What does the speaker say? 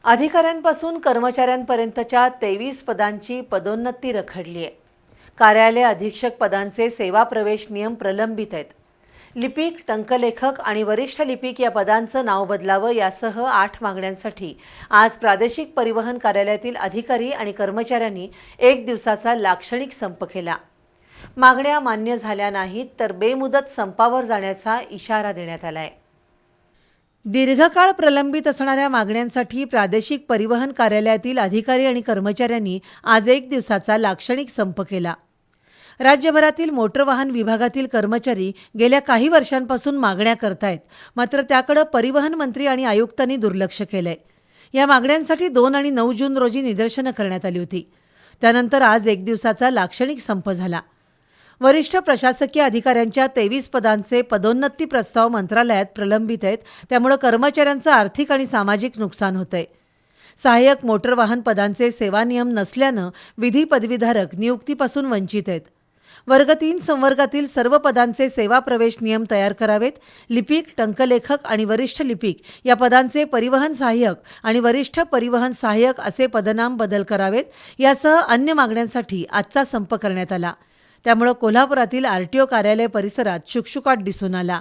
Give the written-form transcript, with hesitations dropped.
अधिकाऱ्यांपासून कर्मचाऱ्यांपर्यंतच्या 23 पदांची पदोन्नती रखडली आहे। कार्यालय अधीक्षक पदांचे सेवा प्रवेश नियम प्रलंबित आहेत। लिपिक, टंकलेखक आणि वरिष्ठ लिपिक या पदांचं नाव बदलावं यासह 8 मागण्यांसाठी आज प्रादेशिक परिवहन कार्यालयातील अधिकारी आणि कर्मचाऱ्यांनी 1 दिवसाचा लाक्षणिक संप केला। मागण्या मान्य झाल्या नाहीत तर बेमुदत संपावर जाण्याचा इशारा देण्यात आलाय। दीर्घकाळ प्रलंबित असणाऱ्या मागण्यांसाठी प्रादेशिक परिवहन कार्यालयातील अधिकारी आणि कर्मचाऱ्यांनी आज 1 दिवसाचा लाक्षणिक संप केला। राज्यभरातील मोटर वाहन विभागातील कर्मचारी गेल्या काही वर्षांपासून मागण्या करतायत, मात्र त्याकडे परिवहन मंत्री आणि आयुक्तांनी दुर्लक्ष केलंय। या मागण्यांसाठी 2 आणि 9 जून रोजी निदर्शनं करण्यात आली होती। त्यानंतर आज 1 दिवसाचा लाक्षणिक संप झाला। वरिष्ठ प्रशासकीय अधिकाऱ्यांच्या 23 पदांचे पदोन्नती प्रस्ताव मंत्रालयात प्रलंबित आहेत, त्यामुळे कर्मचाऱ्यांचं आर्थिक आणि सामाजिक नुकसान होतंय। सहाय्यक मोटर वाहन पदांचे सेवा नियम नसल्यानं विधी पदवीधारक नियुक्तीपासून वंचित आहेत। वर्ग 3 संवर्गातील सर्व पदांचे सेवा प्रवेश नियम तयार करावेत। लिपिक, टंकलेखक आणि वरिष्ठ लिपिक या पदांचे परिवहन सहाय्यक आणि वरिष्ठ परिवहन सहाय्यक असे पदनाम बदल करावेत। यासह अन्य मागण्यांसाठी आजचा संप करण्यात आला। त्यामुळे कोल्हापुरातील आरटीओ कार्यालय परिसरात शुकशुकाट दिसून आला।